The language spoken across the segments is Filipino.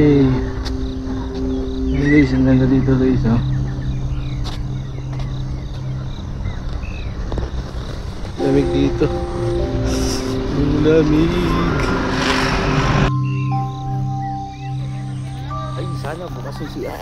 Yay! Hey guys, ang ganda dito guys, oh. Lamig dito. Ang lamig. Ay, sana bukas yung siya.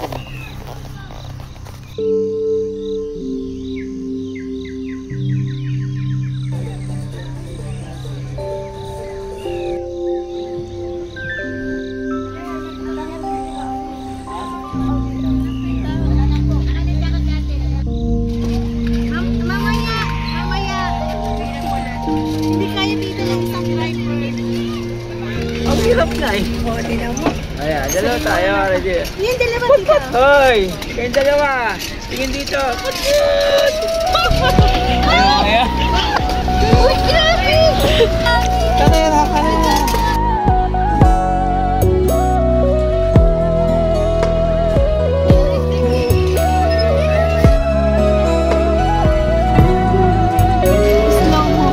Hirap na eh. O, tinan mo. Ayan, dalawa tayo. Yung dalawa dito. Hoy! Kayong dalawa! Tingin dito! Put-put! Ayan! Uy, grabe! Kanina, kanina! Slow mo.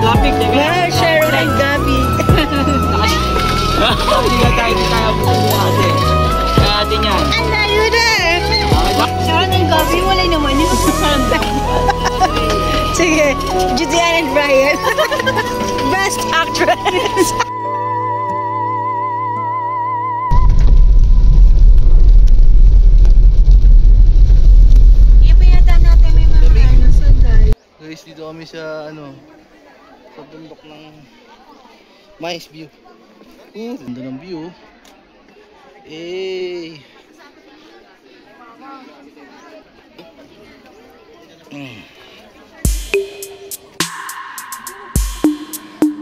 Lapik, di ba? Wow, Sharon and Gabby. Hindi nga tayo bukas eh. Kaya atin yan. Ang layo na eh. Sharon and Gabby, wala naman yun. Sige, Judean and Brian. Best actress. Iya pa yata natin may mga sandal. Guys, dito kami sa sa bundok ng Mais View. Ganda ng view. Eh.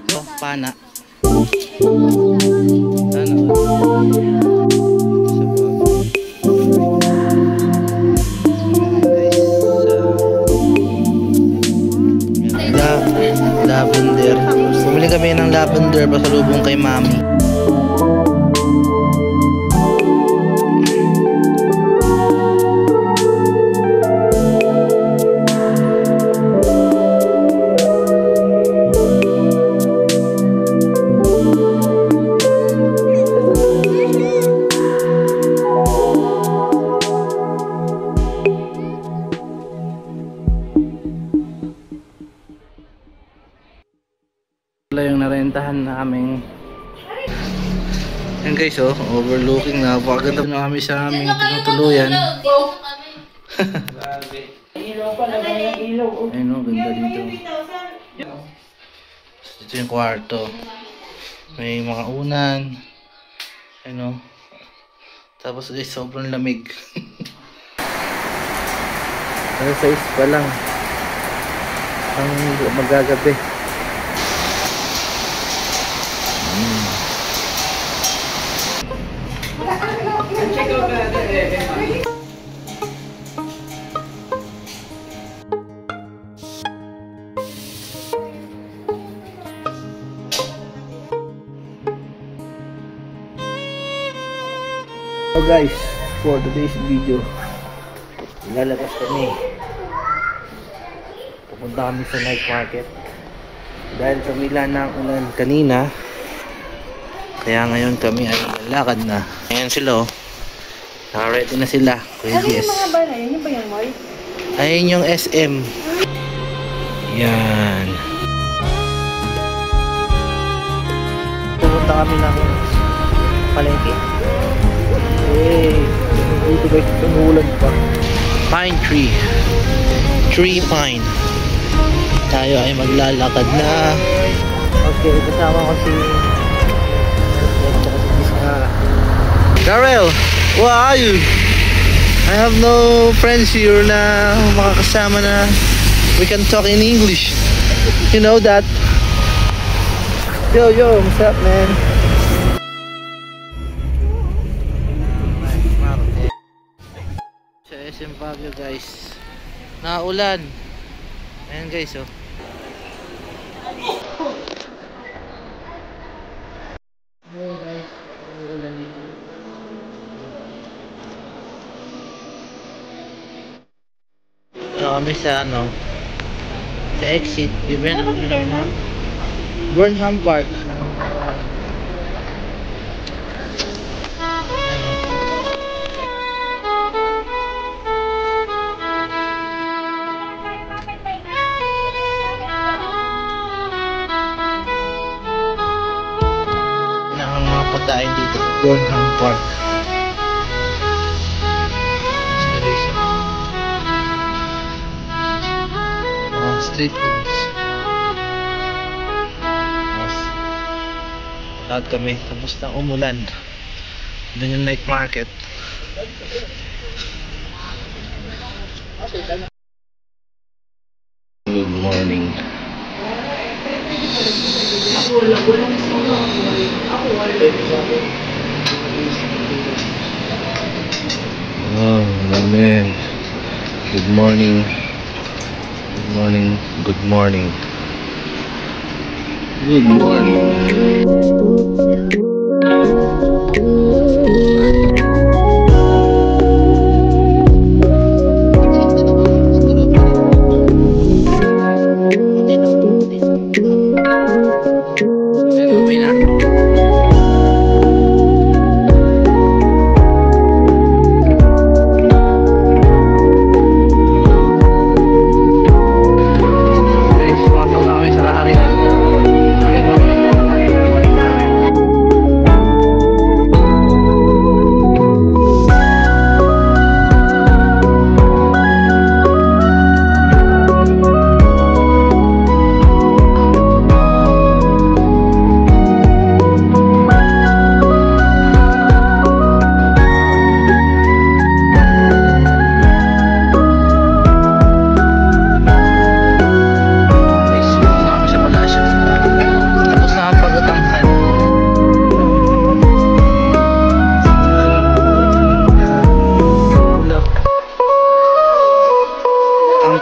So, pana. Lavender. Bumili kami ng lavender pasalubong kay Mami. Yung narentahan namin. Yan guys, oh, overlooking. Napakaganda na kami sa aming tinutuluyan. Ayun, oh, ganda dito. Ito yung kwarto. May mga unan. Ayun, oh. Tapos guys, sobrang lamig. Ano, 6 pa lang ang magagabi. So guys, for today's video, lalabas kami. Pupunta kami sa night market. Dahil tumila na ang ulan kanina, kaya ngayon kami ay lalakad na. Ayan sila, oh. Naka-ready na sila. Ano yung mga bar na yun? Yung ba yung mall? Ayun yung SM. Yan. Pupunta kami ng palengke. Hey, dito guys, tumulan pa. Pine tree. Tree pine. Tayo ay maglalakad na. Okay, kasama ko si Darrell, where are you? I have no friends here na makakasama na we can talk in English. You know that? Yo, what's up, man? Sa SM Baguio, guys. Naulan. Ayan, guys, oh. Hey, guys. Ulan dito. Kami sa The exit, given Burnham Park. Ang mga pagkain dito sa Burnham Park. Street foods. Lahat kami tapos na umulan. Doon yung night market. Good morning. Oh, man. Good morning. Good morning. Good morning. Good morning.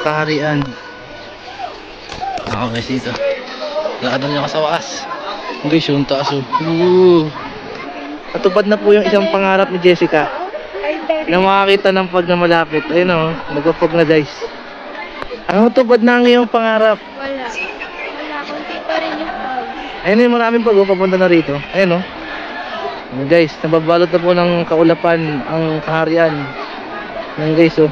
Kaharian. Okay guys, dito lakad nyo sa wakas guys, yung taas. Natupad na po yung isang pangarap ni Jessica na makakita ng pag na malapit. Ayun o, nagpapag na guys. Ano tupad na ang iyong pangarap? Wala. Kunti pa rin yung pag. Ayun yung maraming pag papunta na rito. Ayun o guys, nababalot na po ng kaulapan ang kaharian. Ayun guys o.